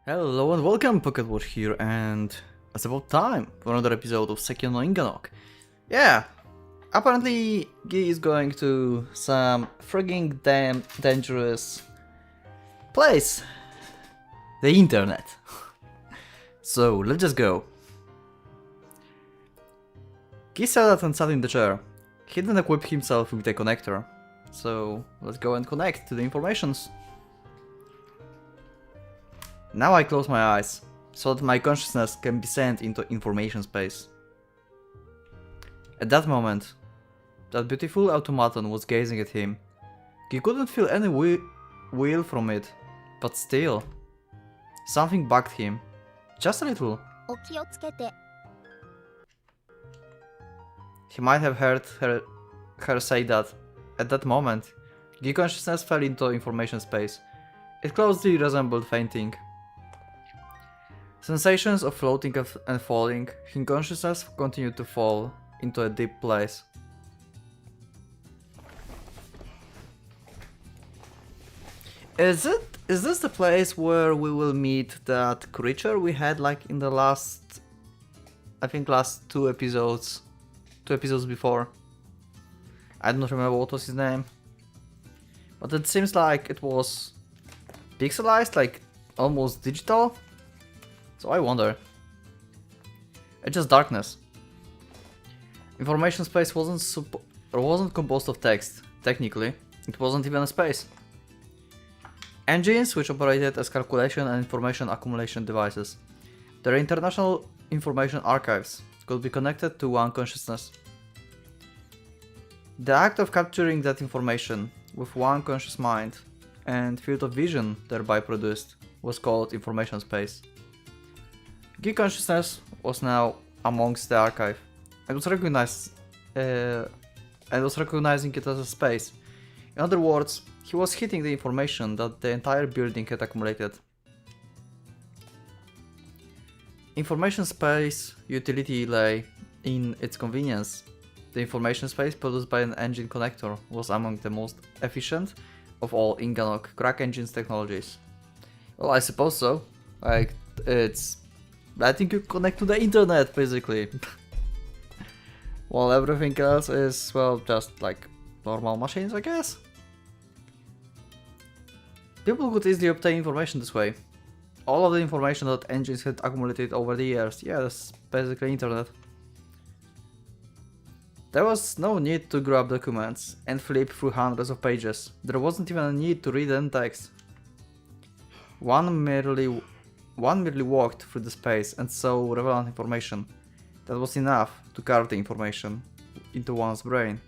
Hello and welcome, PocketWatch here, and it's about time for another episode of Sekien no Inganock. Yeah, apparently Guy is going to some frigging damn dangerous place. The internet. So, let's just go. Guy sat and sat in the chair. He didn't equip himself with a connector. So, let's go and connect to the informations. Now I close my eyes, so that my consciousness can be sent into information space. At that moment, that beautiful automaton was gazing at him. He couldn't feel any will from it, but still, something bugged him. Just a little. He might have heard her say that. At that moment, Gui consciousness fell into information space. It closely resembled fainting. Sensations of floating and falling, his consciousness continued to fall into a deep place. Is this the place where we will meet that creature we had like in the last, I think last two episodes before? I don't remember what was his name. But it seems like it was pixelized, like almost digital. So I wonder. It's just darkness. Information space wasn't composed of text. Technically, it wasn't even a space. Engines, which operated as calculation and information accumulation devices. Their international information archives could be connected to one consciousness. The act of capturing that information with one conscious mind and field of vision thereby produced was called information space. Gui consciousness was now amongst the archive and was recognizing it as a space. In other words, he was hitting the information that the entire building had accumulated. Information space utility lay in its convenience. The information space produced by an engine connector was among the most efficient of all Inganock crack engines technologies. Well, I suppose so. Like, it's letting you connect to the internet, basically. While everything else is, well, just like normal machines, I guess. People could easily obtain information this way. All of the information that engines had accumulated over the years. Yeah, that's basically internet. There was no need to grab documents and flip through hundreds of pages. There wasn't even a need to read any text. One merely walked through the space and saw relevant information. That was enough to carve the information into one's brain.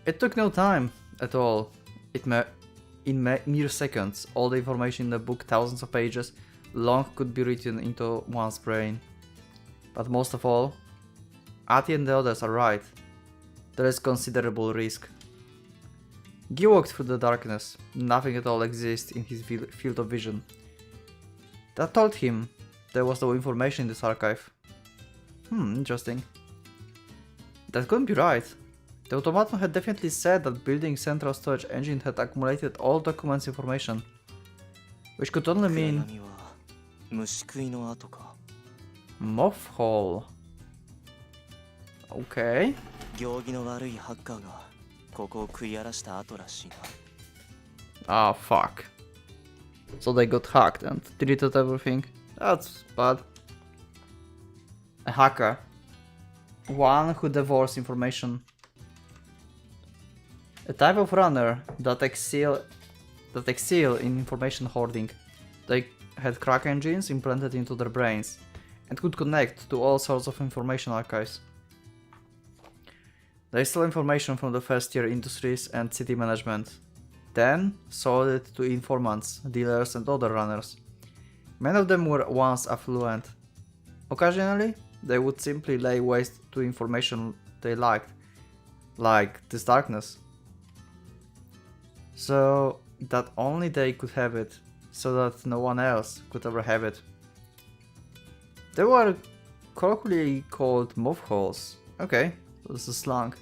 It took no time at all. In mere seconds, all the information in the book, thousands of pages long, could be written into one's brain. But most of all, Ati and the others are right. There is considerable risk. Guy walked through the darkness. Nothing at all exists in his field of vision. That told him there was no information in this archive. Interesting. That couldn't be right. The automaton had definitely said that building central storage engine had accumulated all documents information. Which could only mean moth hole. Okay. Ah, fuck. So they got hacked and deleted everything. That's bad. A hacker. One who devours information. A type of runner that excel in information hoarding. They had crack engines implanted into their brains and could connect to all sorts of information archives. They stole information from the first-tier industries and city management, then sold it to informants, dealers and other runners. Many of them were once affluent. Occasionally, they would simply lay waste to information they liked, like this darkness. So that only they could have it, so that no one else could ever have it. They were colloquially called moth holes. Okay, so this is slang.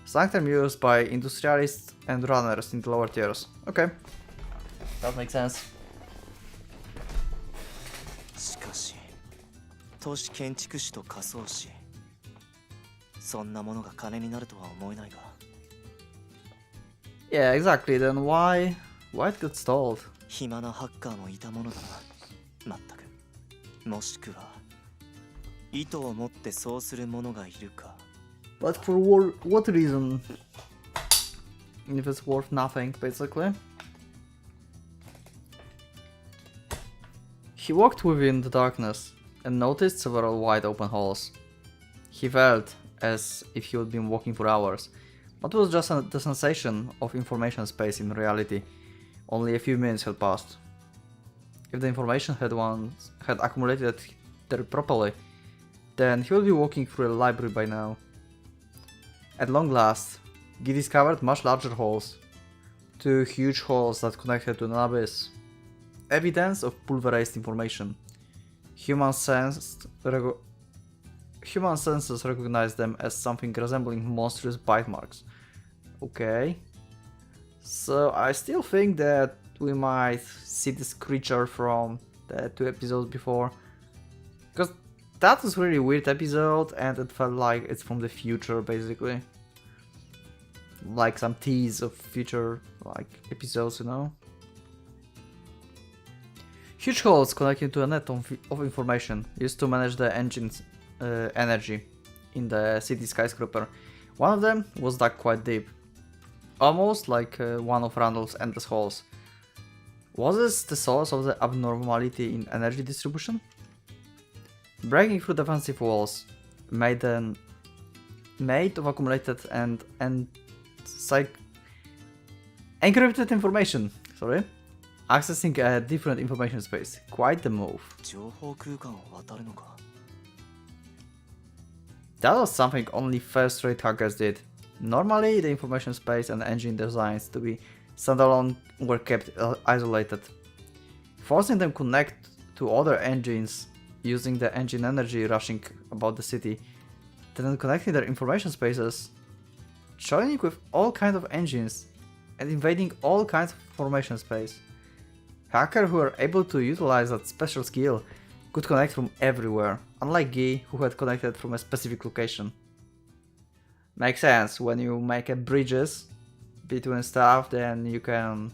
Slang term used by industrialists and runners in the lower tiers. Okay, that makes sense. しかし都市建築士と仮想士そんなものが金になるとは思えないが Yeah, exactly. Then why it got stalled? 暇なハッカーもいたものだなまったくもしくは意図を持ってそうする者がいるか But for what reason? If it's worth nothing, basically. He walked within the darkness and noticed several wide open halls. He felt as if he had been walking for hours, but it was just the sensation of information space in reality. Only a few minutes had passed. If the information had accumulated there properly, then he would be walking through a library by now. At long last, he discovered much larger halls. 2 huge halls that connected to an abyss. Evidence of pulverized information. Human senses recognized them as something resembling monstrous bite marks. Okay. So I still think that we might see this creature from the 2 episodes before. Because that was really weird episode and it felt like it's from the future basically. Like some tease of future like episodes, you know? Huge holes connecting to a net of information used to manage the engine's energy in the city skyscraper. One of them was dug quite deep. Almost like one of Randall's endless halls. Was this the source of the abnormality in energy distribution? Breaking through defensive walls, made of accumulated and encrypted information, accessing a different information space. Quite the move. 情報空間を渡るのか That was something only first-rate hackers did. Normally, the information space and engine designs to be standalone were kept isolated. Forcing them to connect to other engines using the engine energy rushing about the city, then connecting their information spaces, joining with all kinds of engines, and invading all kinds of information space. Hackers who were able to utilize that special skill could connect from everywhere, unlike Guy who had connected from a specific location. Makes sense, when you make bridges between stuff, then you can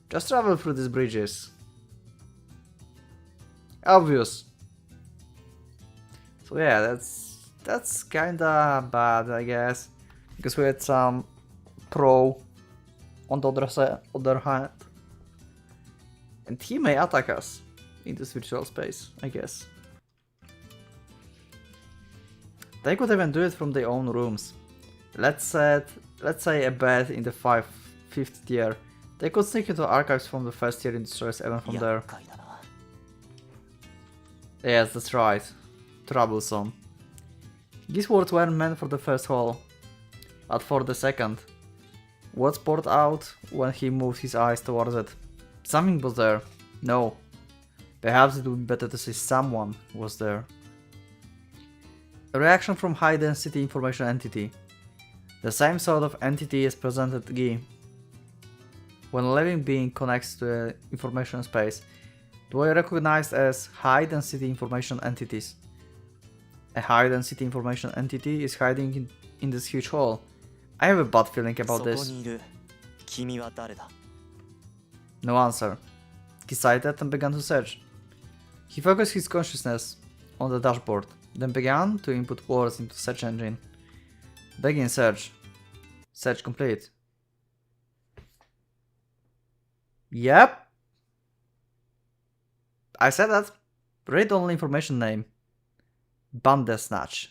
just travel through these bridges. Obvious. So yeah, that's kinda bad, I guess, because we had some pro on the other hand, and he may attack us in this virtual space, I guess. They could even do it from their own rooms. Let's say a bed in the 5th tier. They could sneak into archives from the 1st tier and destroy even from there. Yes, that's right. Troublesome. These words weren't meant for the first hall, but for the second. Words poured out when he moved his eyes towards it. Something was there. No. Perhaps it would be better to say someone was there. A reaction from high density information entity. The same sort of entity as presented Guy. When a living being connects to an information space, they were recognized as high density information entities. A high density information entity is hiding in this huge hall. I have a bad feeling about this. No answer. He sighed and began to search. He focused his consciousness on the dashboard, then began to input words into search engine. Begin search. Search complete. Yep. I said that. Read only information name. Bandersnatch.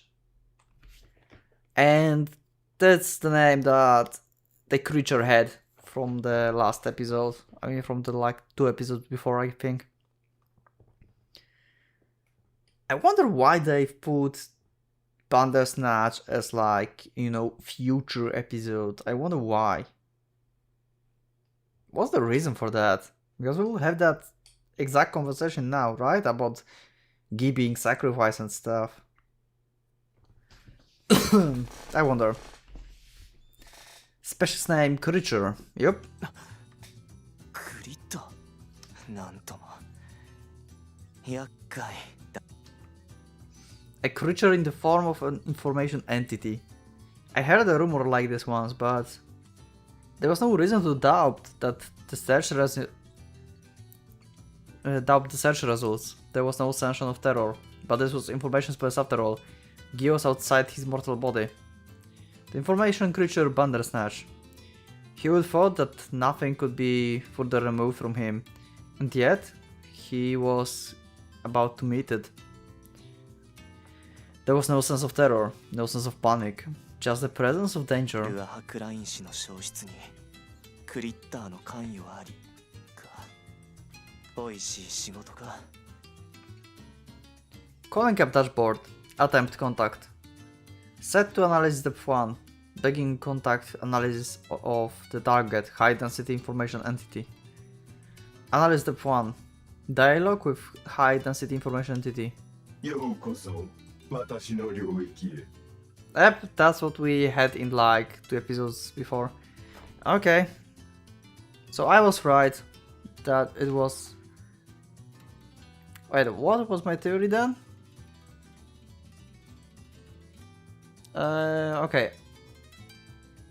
And that's the name that the creature had from the last episode. I mean, from the 2 episodes before, I think. I wonder why they put Bandersnatch as future episode. I wonder why. What's the reason for that? Because we will have that exact conversation now, right? About Guy being sacrificed and stuff. I wonder. Specialist name creature. Yep. 厄介だ。 A creature in the form of an information entity. I heard a rumor like this once, but there was no reason to doubt the search results. There was no sanction of terror, but this was information space after all. Guy was outside his mortal body. The information creature Bandersnatch. He would thought that nothing could be further removed from him, and yet he was about to meet it. There was no sense of terror, no sense of panic, just the presence of danger. ルアハ・クライン氏の消失にクリッターの関与はありか。おいしい仕事か。 Calling up dashboard. Attempt contact. Set to analysis depth 1. Begin contact analysis of the target high density information entity. Analysis depth 1. Dialogue with high density information entity. Yep, that's what we had in like 2 episodes before. Okay. So I was right that it was... Wait, what was my theory then? Okay.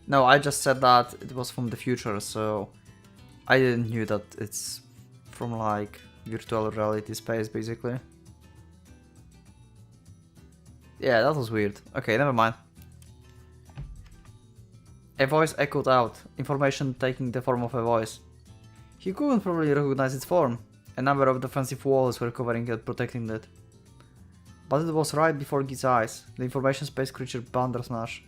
No, I just said that it was from the future, so I didn't knew that it's from like virtual reality space basically. Yeah, that was weird. Okay, never mind. A voice echoed out, information taking the form of a voice. He couldn't probably recognize its form. A number of defensive walls were covering it, protecting it. But it was right before Guy's eyes, the information space creature Bandersnatch.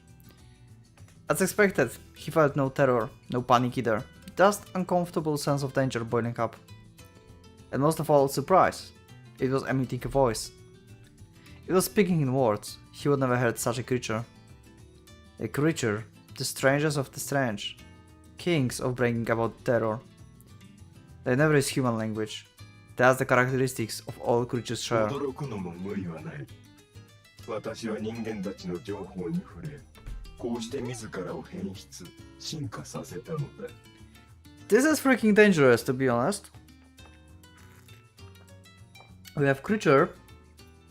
As expected, he felt no terror, no panic either, just uncomfortable sense of danger boiling up. And most of all, surprise. It was emitting a voice. It was speaking in words. He would never heard such a creature. A creature, the strangest of the strange, kings of bringing about terror. They never use human language. That's the characteristics of all creatures share. This is freaking dangerous, to be honest. We have creature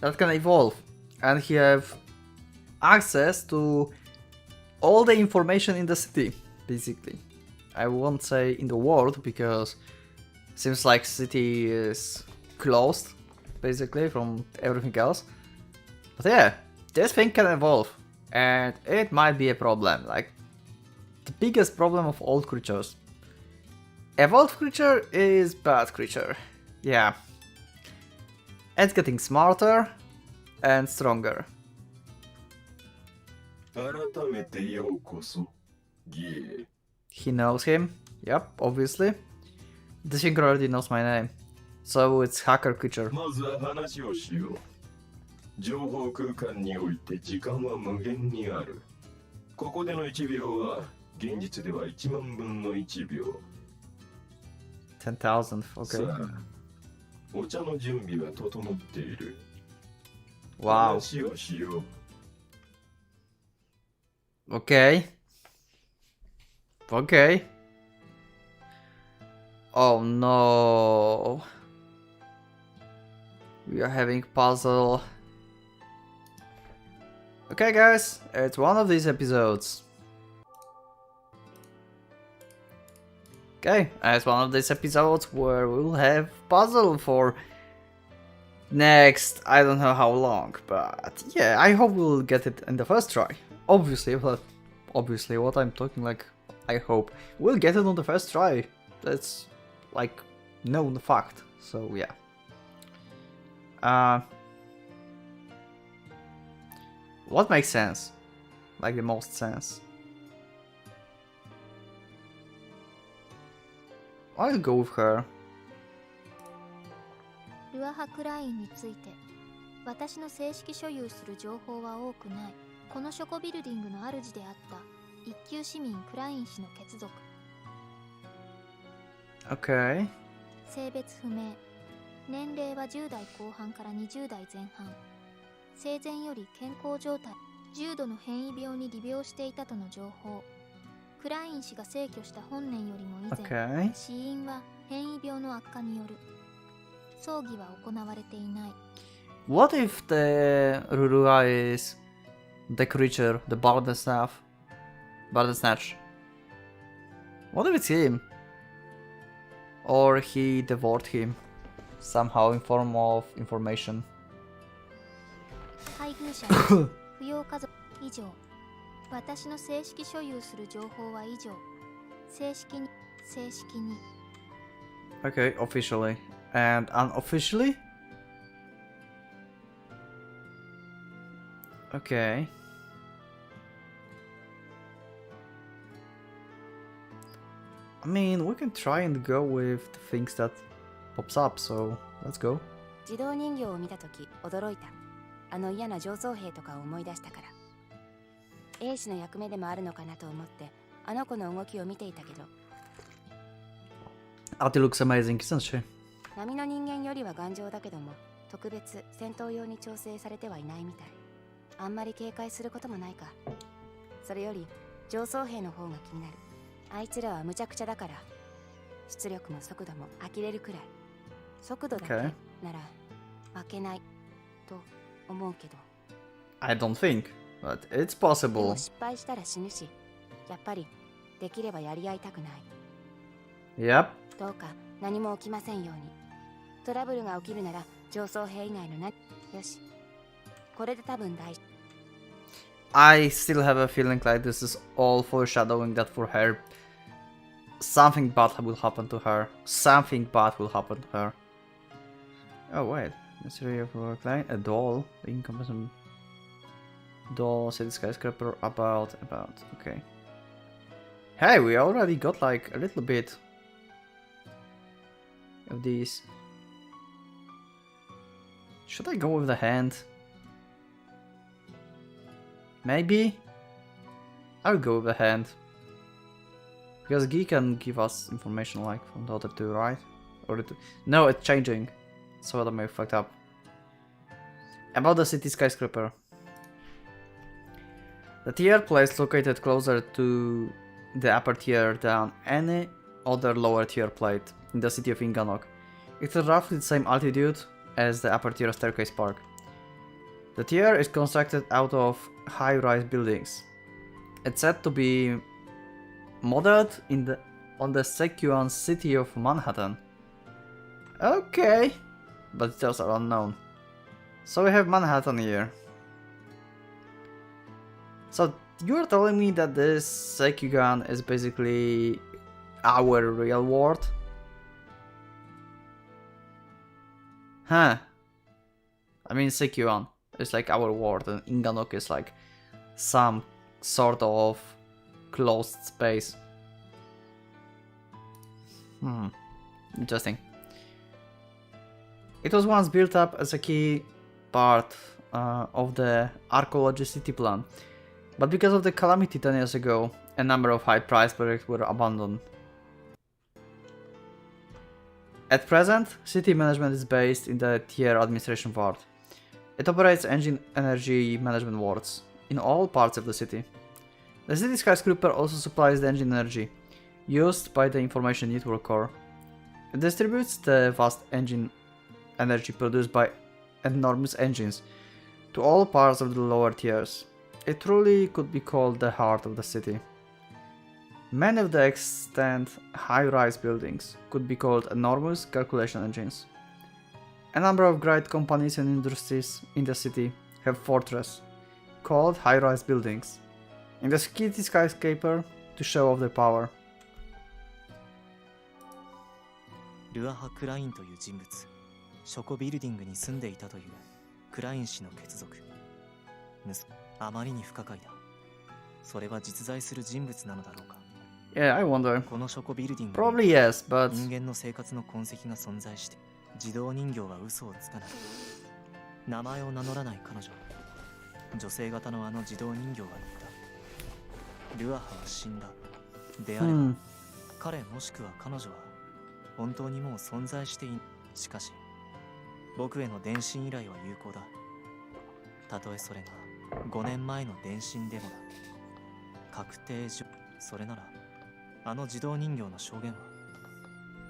that can evolve, and he have access to all the information in the city, basically. I won't say in the world, because seems like city is closed, basically, from everything else. But yeah, this thing can evolve, and it might be a problem, like the biggest problem of all creatures. Evolved creature is bad creature, yeah. It's getting smarter and stronger. He knows him, yep, obviously. The thing already knows my name, so it's hacker creature. 情報空間において時間は無限にある。ここでの1秒は現実では1万分の1秒。10,000, okay. さあ、お茶の準備は整っている。Wow. 話をしよう。 Okay. Okay. Oh no. We are having puzzle. Okay guys, it's one of these episodes. Okay, it's one of these episodes where we'll have puzzle for next, I don't know how long, but yeah, I hope we'll get it in the first try. Obviously, but obviously what I'm talking like, I hope we'll get it on the first try. That's like known fact, so yeah. What makes sense? Like the most sense? I'll go with her. ルアハクラインについて私の正式所有する情報は多くない。このショコビルディングの主であった一級市民クライン氏の血族。 Okay. 性別不明。年齢は10代後半から20代前半。生前より健康状態。重度の変異病に罹病していたとの情報。クライン氏が逝去した本年よりも以前、Okay. 死因は変異病の悪化による。葬儀は行われていない。 What if the Rurua is the creature, the Snatch? What if it's him? Or he devoured him somehow in form of information? 配偶者扶養家族以上。私の正式所有する情報は以上。正式に Okay, officially. And unofficially? Okay. I mean, we can try and go with the things that pops up, so let's go. 自動人形を見たとき驚いた。あの嫌な上層兵とかを思い出したから。兵士の役目でもあるのかなと思ってあの子の動きを見ていたけど。Ati looks amazing, isn't she? 波の人間よりは頑丈だけども特別戦闘用に調整されてはいないみたい。あんまり警戒することもないか。それより上層兵の方が気になる。あいつらは無茶苦茶だから出力も速度も呆れるくらい。速度だけなら負けないと思うけど。 I don't think, but it's で possible. も失敗したら死ぬし、やっぱりできればやり合いたくない。 Yep. どうか何も起きませんように。トラブルが起きるなら上層兵以外のな。よし。これで多分大丈夫。 I still have a feeling like this is all foreshadowing that for her, something bad will happen to her. Something bad will happen to her. Oh wait, mystery of our client, a doll, the incompetent doll, city skyscraper, about, okay. Hey, we already got like a little bit of these. Should I go with the hand? Maybe? I'll go with the hand. Because Guy can give us information like from the other two, right? Or it... No, it's changing. So what am I fucked up? About the city skyscraper. The tier place located closer to the upper tier than any other lower tier plate in the city of Inganock. It is roughly the same altitude as the upper tier staircase park. The tier is constructed out of high-rise buildings. It's said to be modeled on the Sekien city of Manhattan. Okay, but details are unknown. So we have Manhattan here. So you're telling me that this Sekien is basically our real world? Huh. I mean Sekien is like our world and Inganock is like some sort of closed space. Interesting. It was once built up as a key part of the archaeology city plan, but because of the calamity 10 years ago, a number of high-priced projects were abandoned. At present, city management is based in the Tier Administration Ward. It operates engine energy management wards in all parts of the city. The city skyscraper also supplies the engine energy used by the Information Network Core. It distributes the vast engine energy produced by enormous engines to all parts of the lower tiers. It truly could be called the heart of the city. Many of the extant high-rise buildings could be called enormous calculation engines. A number of great companies and industries in the city have fortresses called high-rise buildings in the city skyscraper to show off their power. ルアハ・クラインという人物、ショコビルディングに住んでいたというクライン氏の血族。あまりに不可解だ。それは実在する人物なのだろうか。Yeah, I wonder. このショコビルディング Probably yes, but 人間の生活の痕跡が存在して、自動人形は嘘をつかない。名前を名乗らない彼女、女性型のあの自動人形は言った。ルアハは死んだ。であれば、彼もしくは彼女は本当にもう存在していない。しかし、僕への電信依頼は有効だ。たとえそれが5年前の電信でもだ。確定上、それなら、あの自動人形の証言は、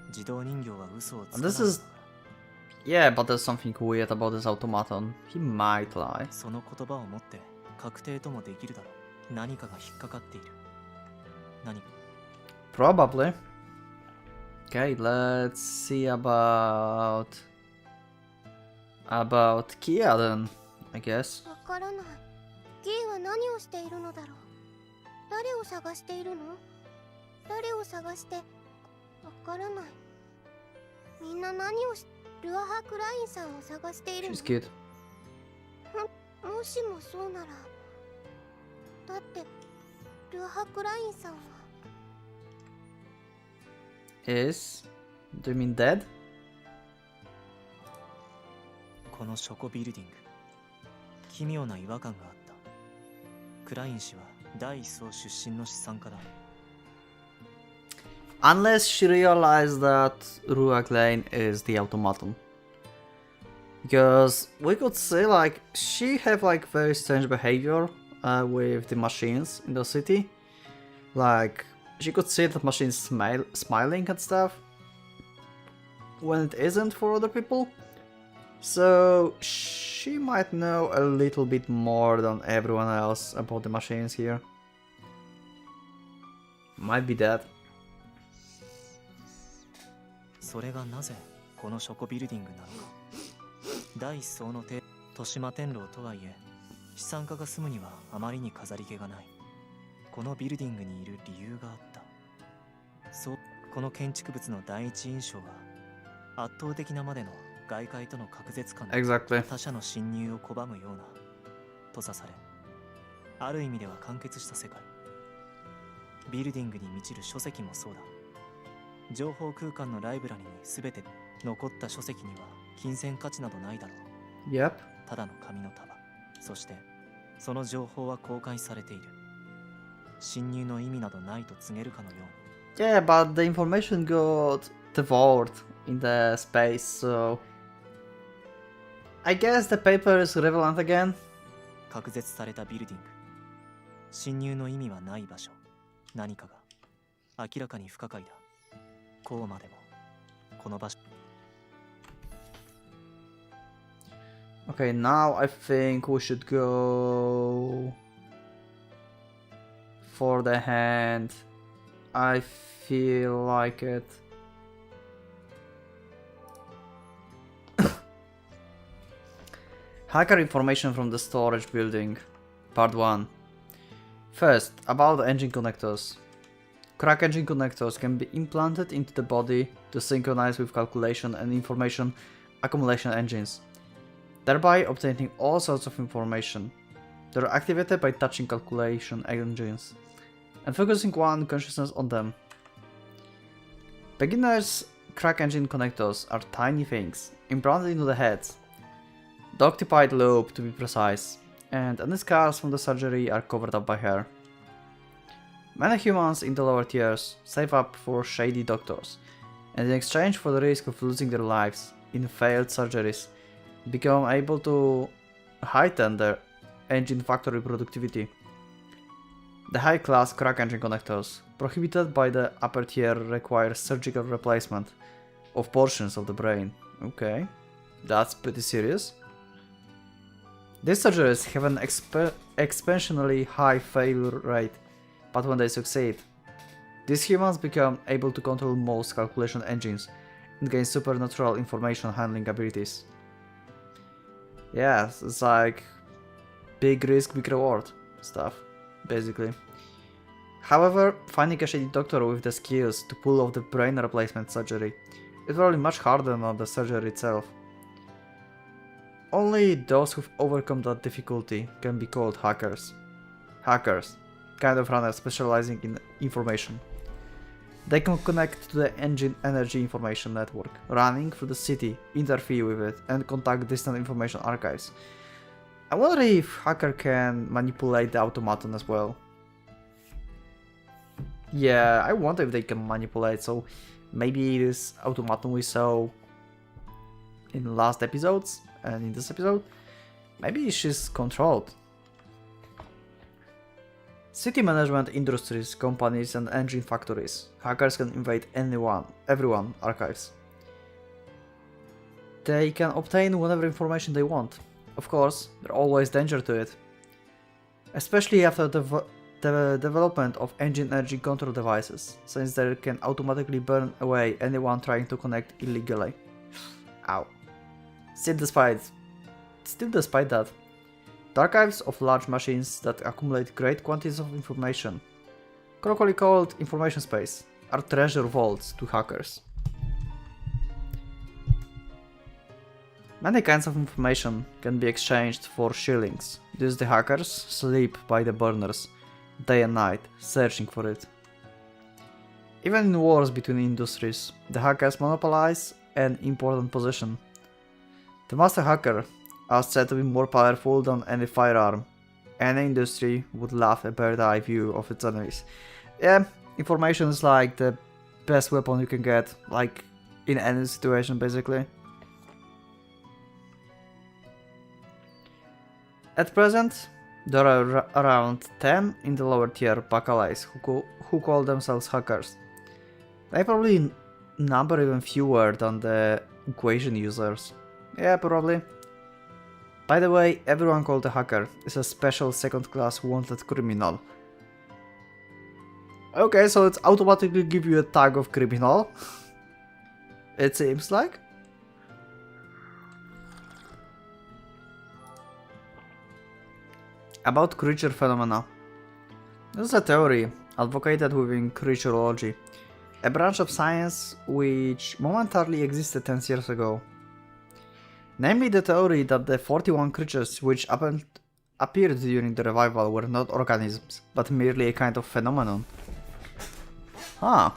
自動人形は嘘をつかない。this is Yeah, but there's something weird about this automaton. He might lie. その言葉をもって確定ともできるだろう。何かが引っかかっている。何 Probably. Okay, let's see about Kia then, I guess. わからない。キーは何をしているのだろう。誰を探しているの？誰を探してわからない。みんな何をしルアハ・クラインさんを探しているの？ She's cute. もしもそうなら、だってルアハ・クラインさんは Is? Do you mean dead? このショコビルディング、奇妙な違和感があった。クライン氏は第一層出身の資産家だ。Unless she realized that Ruach Lane is the automaton. Because we could say like she have like very strange behavior with the machines in the city. Like she could see the machines smiling and stuff when it isn't for other people. So she might know a little bit more than everyone else about the machines here. Might be that. それがなぜこのショコビルディングなのか。第一層の豊島天狼とはいえ、資産家が住むにはあまりに飾り気がない。このビルディングにいる理由があった。そう、この建築物の第一印象は圧倒的なまでの外界との隔絶感で Exactly. 他者の侵入を拒むような閉ざされ、ある意味では完結した世界。ビルディングに満ちる書籍もそうだ。情報空間のライブラリに全て残った書籍には金銭価値などないだろう。 Yep. ただの紙の束。そしてその情報は公開されている。侵入の意味などないと告げるかのように。 Yeah, but the information got devoured in the space, so I guess the paper is relevant again. 隔絶されたビルディング。侵入の意味はない場所。何かが明らかに不可解だ。こうまでもこの場所。 Okay, now I think we should go for the hand. I feel like it. Hacker information from the storage building. Part 1. First, about the engine connectors. Crack engine connectors can be implanted into the body to synchronize with calculation and information accumulation engines, thereby obtaining all sorts of information. They are activated by touching calculation engines and focusing one consciousness on them. Beginners' crack engine connectors are tiny things, implanted into the heads, the occupied lobe to be precise, and any scars from the surgery are covered up by hair. Many humans in the lower tiers save up for shady doctors, and in exchange for the risk of losing their lives in failed surgeries, become able to heighten their engine factory productivity. The high-class crack engine connectors, prohibited by the upper tier, require surgical replacement of portions of the brain. Okay, that's pretty serious. These surgeries have an exponentially high failure rate, but when they succeed, these humans become able to control most calculation engines and gain supernatural information handling abilities. Yeah, it's like big risk, big reward stuff, basically. However, finding a shady doctor with the skills to pull off the brain replacement surgery is probably much harder than the surgery itself. Only those who've overcome that difficulty can be called hackers. Hackers, kind of runners specializing in information. They can connect to the engine energy information network running through the city, interfere with it, and contact distant information archives. I wonder if hacker can manipulate the automaton as well. Yeah, I wonder if they can manipulate, so maybe this automaton we saw in last episodes and in this episode, maybe she's controlled. City management, industries, companies, and engine factories. Hackers can invade everyone archives. they can obtain whatever information they want. Of course, there's always danger to it. Especially after the development of engine energy control devices, since they can automatically burn away anyone trying to connect illegally. Ow. Still despite that, the archives of large machines that accumulate great quantities of information, colloquially called information space, are treasure vaults to hackers. Many kinds of information can be exchanged for shillings. Thus the hackers sleep by the burners, day and night, searching for it. Even in wars between industries, the hackers monopolize an important position. The master hacker are said to be more powerful than any firearm. Any industry would love a bird's-eye view of its enemies. Yeah, information is like the best weapon you can get, like in any situation basically. At present, there are around 10 in the lower tier bacalais who call themselves hackers. They probably number even fewer than the equation users. Yeah, probably. By the way, everyone called a hacker is a special second-class wanted criminal. Okay, so it's automatically give you a tag of criminal. It seems like. About creature phenomena. This is a theory advocated within creatureology, a branch of science which momentarily existed 10 years ago. Namely the theory that the 41 creatures which appeared during the revival were not organisms, but merely a kind of phenomenon. Huh.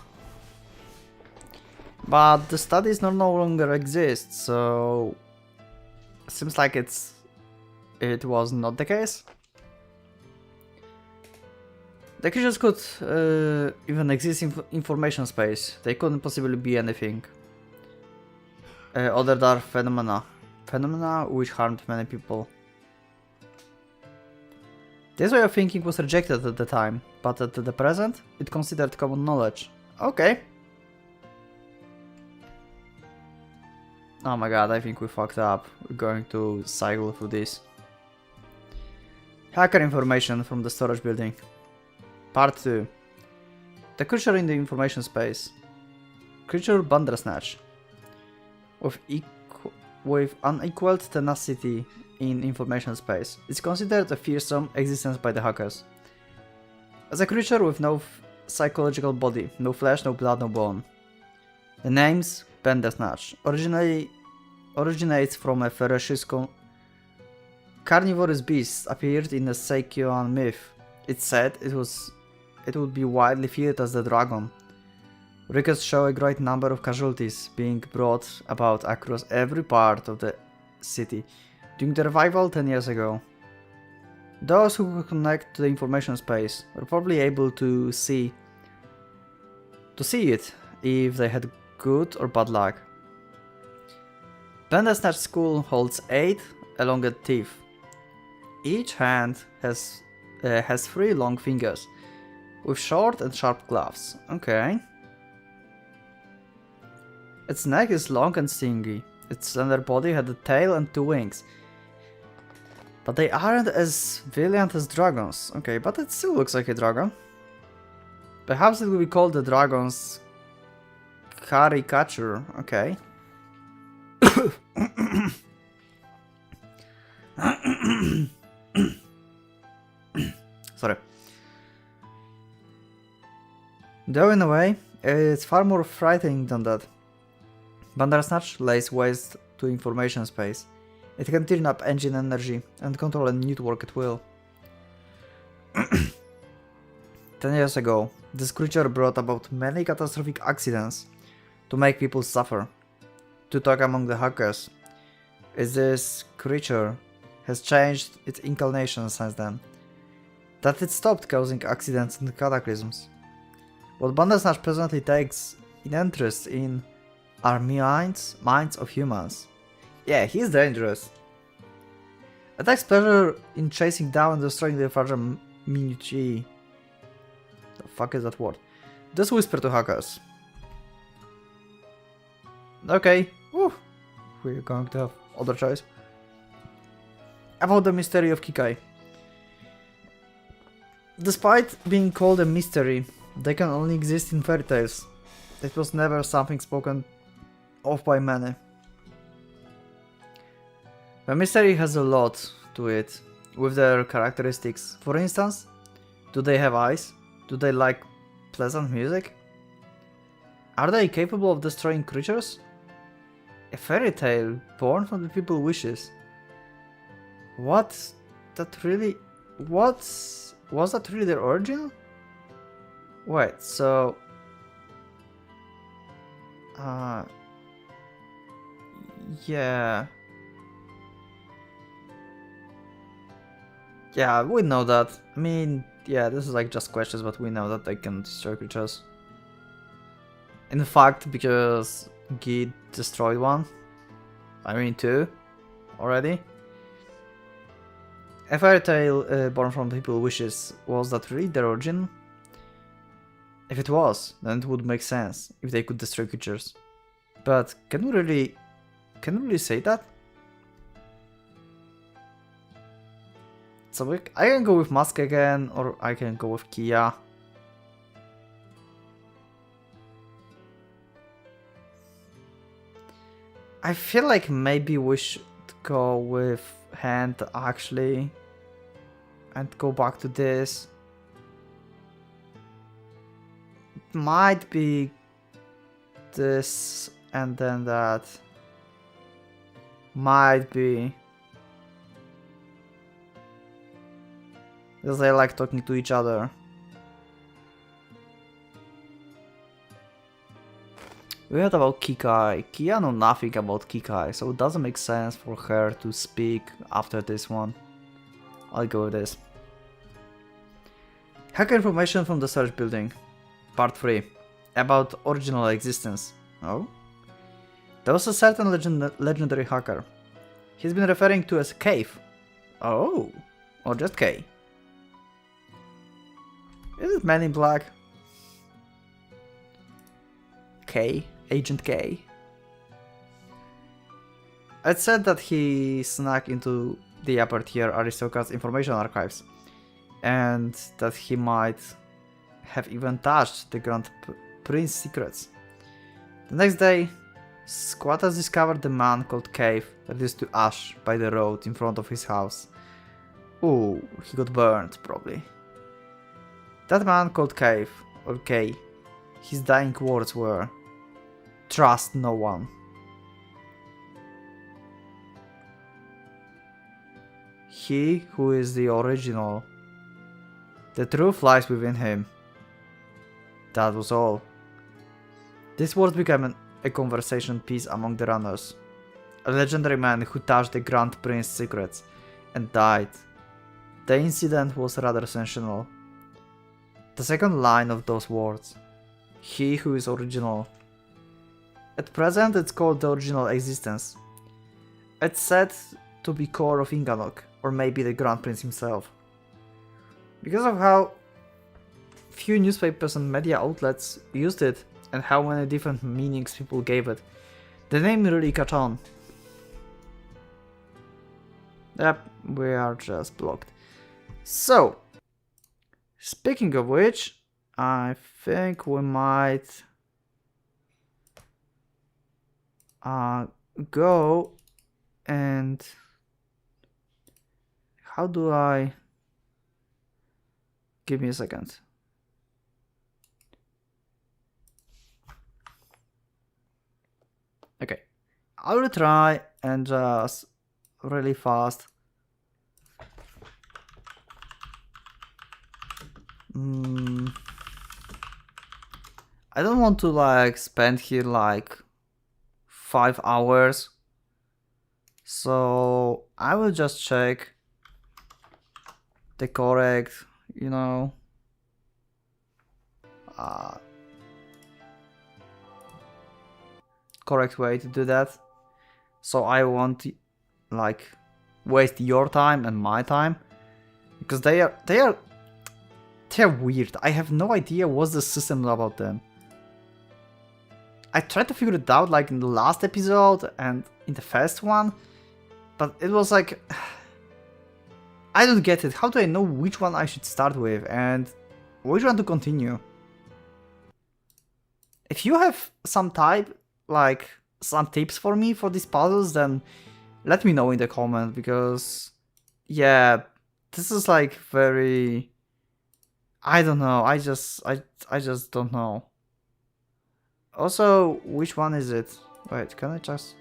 But the studies no longer exist, so seems like it was not the case. The creatures could even exist in information space. They couldn't possibly be anything other than phenomena which harmed many people. This way of thinking was rejected at the time, but at the present, it's considered common knowledge. Okay. Oh my god, I think we fucked up. We're going to cycle through this. Hacker information from the storage building. Part 2. The creature in the information space. Creature Bandersnatch. With unequaled tenacity in information space, it's considered a fearsome existence by the hackers. As a creature with no psychological body, no flesh, no blood, no bone. The name's Bandersnatch originates from a ferocious carnivorous beast appeared in the Sekien myth. It's said it would be widely feared as the dragon. Records show a great number of casualties being brought about across every part of the city during the revival 10 years ago. Those who could connect to the information space were probably able to see it if they had good or bad luck. Bandersnatch School holds 8 elongated teeth. Each hand has 3 long fingers with short and sharp gloves. Okay. Its neck is long and stingy. Its slender body had a tail and 2 wings. But they aren't as valiant as dragons. Okay, but it still looks like a dragon. Perhaps it will be called the dragon's caricature. Okay. Sorry. Though in a way, it's far more frightening than that. Bandersnatch lays waste to information space. It can turn up engine energy and control a network at will. 10 years ago, this creature brought about many catastrophic accidents to make people suffer. To talk among the hackers is this creature has changed its inclination since then. That it stopped causing accidents and cataclysms. What Bandersnatch presently takes an interest in are minds of humans. Yeah, he's dangerous. It takes pleasure in chasing down and destroying the fragile minutiae. The fuck is that word? Just whisper to hackers. Okay, whew. we're going to have other choice. About the mystery of Kikai. Despite being called a mystery, they can only exist in fairy tales. It was never something spoken of by many. The mystery has a lot to it, with their characteristics. For instance, do they have eyes? Do they like pleasant music? Are they capable of destroying creatures? A fairy tale born from the people's wishes. Was that really their origin? Wait, so yeah. Yeah, we know that. I mean, yeah, this is like just questions, but we know that they can destroy creatures. In fact, because Gi destroyed one. I mean, two already. A fairy tale born from people's wishes, was that really their origin? If it was, then it would make sense if they could destroy creatures. But can we really say that? So I can go with Mask again, or I can go with Kia. I feel like maybe we should go with Hand actually, and go back to this. It might be this and then that. Might be. Because they like talking to each other. We heard about Kikai. Kia know nothing about Kikai, so it doesn't make sense for her to speak after this one. I'll go with this. Hacker information from the search building. Part 3. About original existence. Oh? There was a certain legendary hacker. He's been referring to as Cave. Oh. Or just K. Is it Man in Black? K. Agent K. It said that he snuck into the upper tier aristocrats' information archives, and that he might have even touched the Grand Prince's secrets. The next day, squatters discovered the man called Cave reduced to ash by the road in front of his house. Ooh, he got burned, probably. That man called Cave, or K, his dying words were, "Trust no one." He who is the original. The truth lies within him. That was all. These words became a conversation piece among the runners. A legendary man who touched the Grand Prince's secrets and died. The incident was rather sensational. The second line of those words. He who is original. At present it's called the original existence. It's said to be core of Inganock, or maybe the Grand Prince himself. Because of how few newspapers and media outlets used it, and how many different meanings people gave it, the name really caught on. Yep, we are just blocked. So, speaking of which, I think we might go and how do I give me a second. Okay, I will try and just really fast I don't want to like spend here like 5 hours, so I will just check the correct, you know, correct way to do that. So I won't like waste your time and my time, because they are weird. I have no idea what's the system about them. I tried to figure it out like in the last episode, and in the first one, but it was like I don't get it. How do I know which one I should start with and which one to continue? If you have some type, like some tips for me for these puzzles, then let me know in the comment, because yeah, this is like very, I don't know. I just don't know. Also, which one is it? Wait, can I just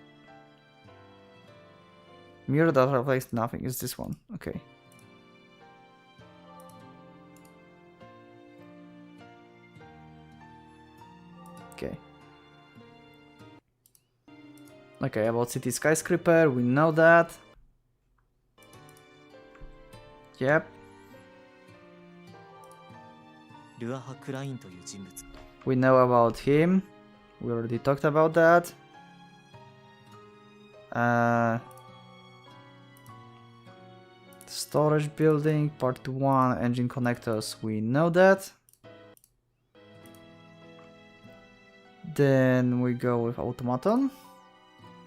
mirror that reflects nothing? Is this one? Okay. Okay. Okay, about city skyscraper, we know that. Yep. ルアハ・クラインという人物 We know about him. We already talked about that. Storage building, part 1, engine connectors. We know that. Then we go with automaton.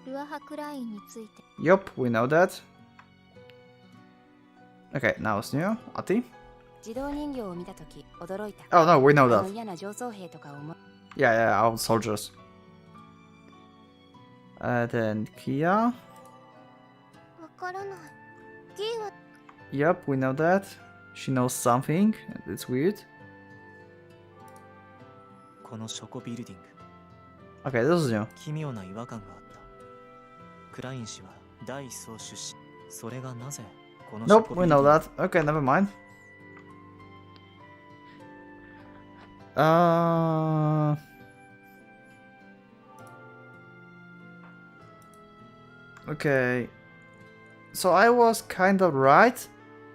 ルアハクラインについて Yup, we know that. Okay, now it's new. Ati? 自動人形を見たとき驚いた。 Oh no, we know あ that. の嫌な上層兵とか思う。 Yeah, yeah, our soldiers. Then Kia. わからないキーは Yup, we know that. She knows something. It's weird. このショコビルディング Okay, this is new. 奇妙な違和感があったクライン氏は第一層出身それがなぜこのショ Nope, コビ we ルディン know グ that. Okay, never mind. Okay. So I was kind of right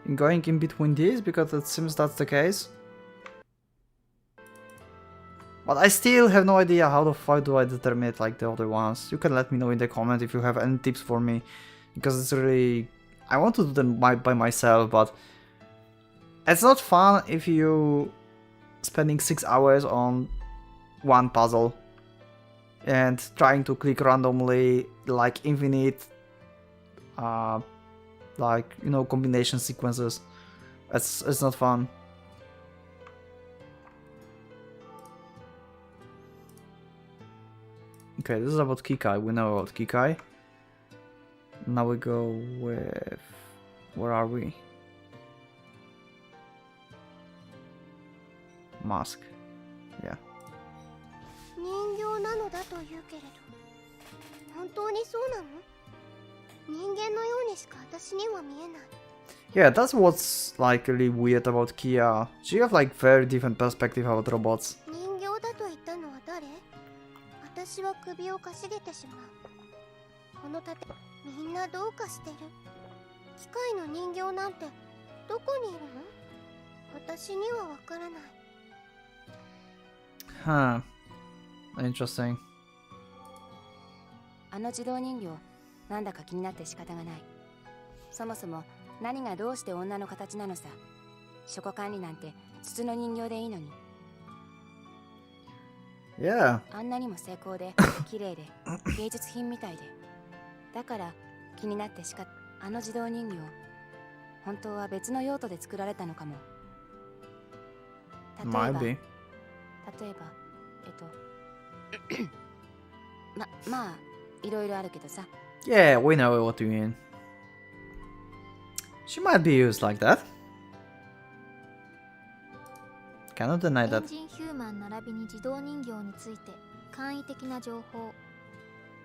in going in between these, because it seems that's the case. But I still have no idea how the fuck do I determine it like the other ones. You can let me know in the comment if you have any tips for me, because it's really, I want to do them by myself, but it's not fun if you spending 6 hours on one puzzle and trying to click randomly like infinite like, you know, combination sequences. It's not fun. Okay, this is about Kikai. We know about Kikai. Now we go with, where are we? Mask. Yeah. 人形なのだと言うけれど本当にそうなの人間のようにしか私には見えない Yeah, that's what's like really weird about Kia. She have like very different perspective about robots. 人形だと言ったのは誰私は首をかしげてしまうこの盾みんなどうかしてる機械の人形なんてどこにいるの私にはわからない Huh. Interesting. あの自動人形なんだか気になって仕方がない。そもそも何がどうして女の形なのさ。書庫管理なんて筒の人形でいいのに。 Yeah. あんなにも精巧で綺麗で芸術品みたいで。だから気になって仕方。あの自動人形本当は別の用途で作られたのかも。例えば Might be. 例えばまあいろいろあるけどさ。 Yeah, we know what you mean. She might be used like that. Cannot deny エン that. ジンヒューマン並びに自動人形について簡易的な情報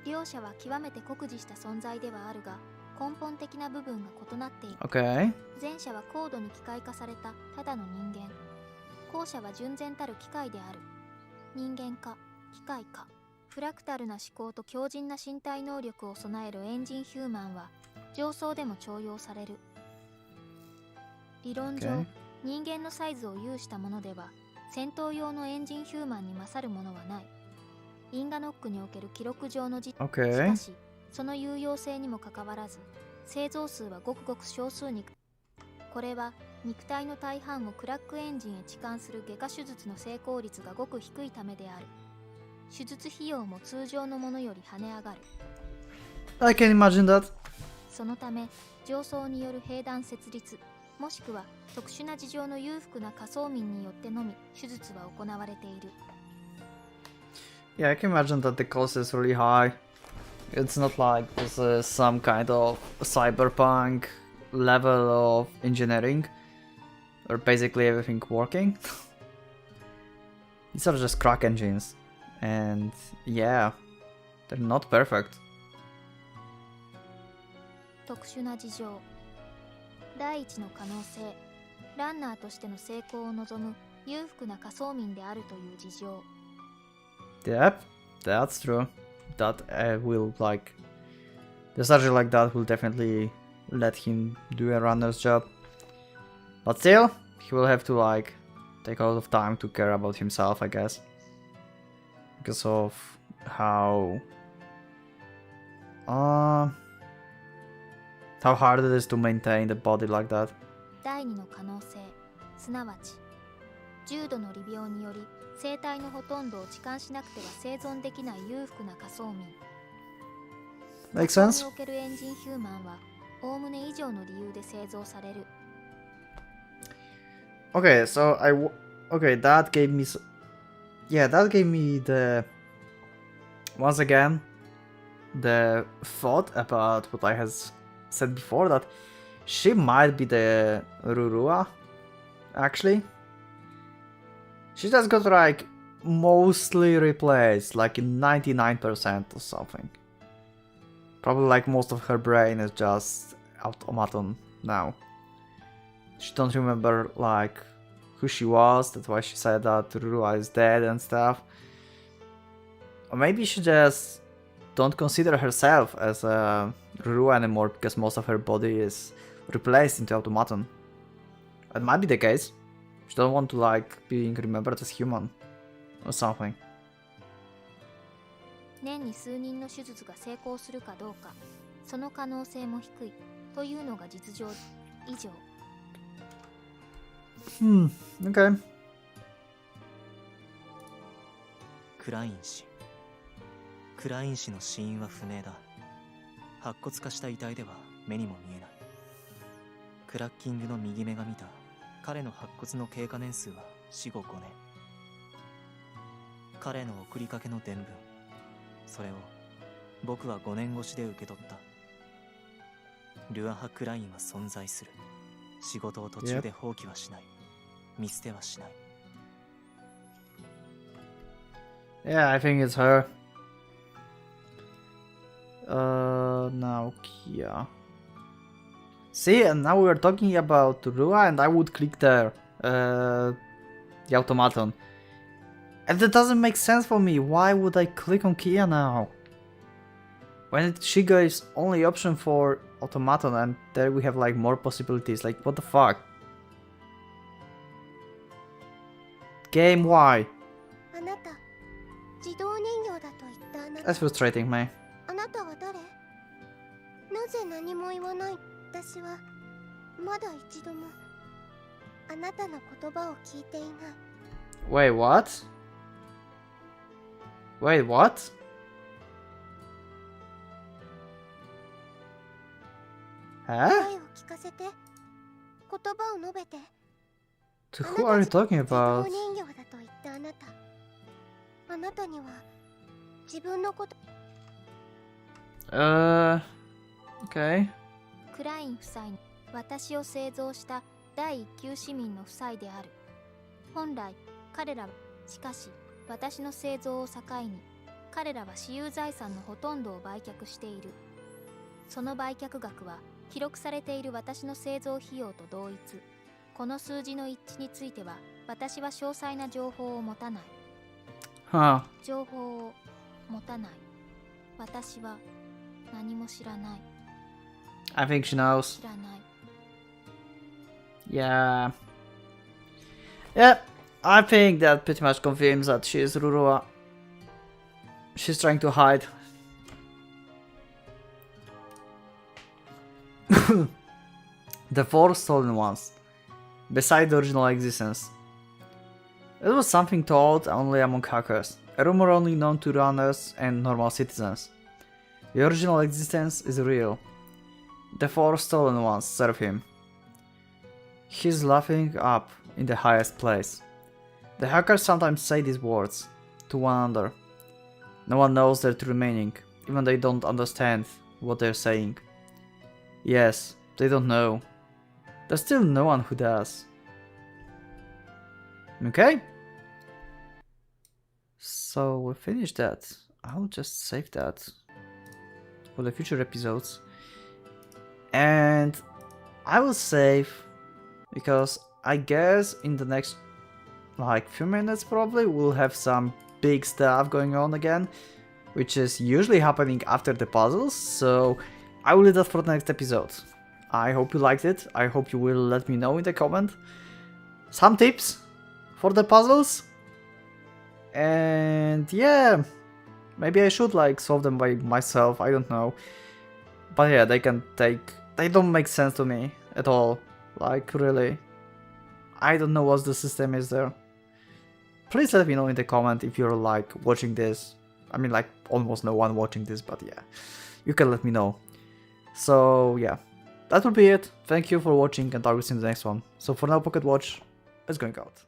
両者は極めて酷似した存在ではあるが根本的な部分が異なっている Okay. 前者は高度に機械化されたただの人間後者は純然たる機械である人間か機械かフラクタルな思考と強靭な身体能力を備えるエンジンヒューマンは上層でも重用される理論上、Okay. 人間のサイズを有したものでは戦闘用のエンジンヒューマンに勝るものはないインガノックにおける記録上の実 Okay. しかしその有用性にもかかわらず製造数はごくごく少数にこれは肉体の大半をクラックエンジンへ置換する外科手術の成功率がごく低いためである手術費用も通常のものより跳ね上がる I can imagine that. そのため上層による兵団設立もしくは特殊な事情の裕福な仮想民によってのみ手術は行われている。 Yeah, I can imagine that the cost is really high. It's not like this is some kind of cyberpunk level of engineering or basically everything working. These are just crack engines, and yeah, they're not perfect. 特殊な事情第一の可能性ランナーとしての成功を望む裕福な仮想民であるという事情。 Yep, that's true. That will like the surgery like that will definitely let him do a runner's job. But still, he will have to like take a lot of time to care about himself, I guess, because of how hard it is to maintain the body like that. 第二の可能性すなわち重度の利病により生体のほとんどを置換しなくては生存できない裕福な仮想民。 Makes そこ sense? におけるエンジンヒューマンはおおむね以上の理由で製造される。 Okay, so okay, that gave me that gave me the once again the thought about what I has said before, that she might be the Rurua. Actually, she just got like mostly replaced, like in 99% or something. Probably like most of her brain is just automaton now. She don't remember like who she was, that's why she said that Rurua is dead and stuff. Or maybe she just don't consider herself as a Rurua anymore because most of her body is replaced into automaton. That might be the case. She don't want to like being remembered as human or something. 年に数人の手術が成功するかどうか、その可能性も低いというのが実情以上。 Okay. クライン氏の死因は不明だ。白骨化した遺体では目にも見えない。クラッキングの右目が見た彼の白骨の経過年数は死後5年。彼の送りかけの伝聞、それを僕は5年越しで受け取った。ルアハ・クラインは存在する。仕事を途中で放棄はしない。見捨てはしない。 Yeah, I think it's her. Now Kia. See, and now we are talking about Rua, and I would click there, the automaton. And that doesn't make sense for me. Why would I click on Kia now? When she gives only option for automaton, and there we have like more possibilities. Like, what the fuck? Game, why? あなた、自動人形だと言ったあなた。 That's frustrating, man. あなたは誰？なぜ何も言わない？私はまだ一度もあなたの言葉を聞いていない。 Wait, what? Wait, what? 声を聞かせて。言葉を述べて。 To who are you talking 自動 about? 人形だと言ったあなた。あなたには自分のこと。 Okay. クライン夫妻に私を製造した第一級市民の夫妻である。本来彼らはしかし私の製造を境に彼らは私有財産のほとんどを売却している。その売却額は記録されている私の製造費用と同一。この数字の一致については私は詳細な情報を持たない。 Huh. 情報を持たない。私は何も知らない。 I think she knows. 知らない。 Yeah. Yeah, I think that pretty much confirms that she is Rurua. She's trying to hide. The four stolen ones. Beside the original existence. It was something told only among hackers. A rumor only known to runners and normal citizens. The original existence is real. The 4 stolen ones serve him. He's laughing up in the highest place. The hackers sometimes say these words to one another. No one knows their true meaning, even they don't understand what they're saying. Yes, they don't know. There's still no one who does. Okay? So we finished that. I'll just save that for the future episodes. And I will save because I guess in the next like few minutes probably we'll have some big stuff going on again, which is usually happening after the puzzles, so I will leave that for the next episode. I hope you liked it. I hope you will let me know in the comment some tips for the puzzles. And yeah, maybe I should like solve them by myself, I don't know. But yeah, they don't make sense to me at all. Like really. I don't know what the system is there. Please let me know in the comment if you're like watching this. I mean like almost no one watching this, but yeah. You can let me know. So yeah. That will be it. Thank you for watching and I will see you in the next one. So for now, Pocket Watch is going out.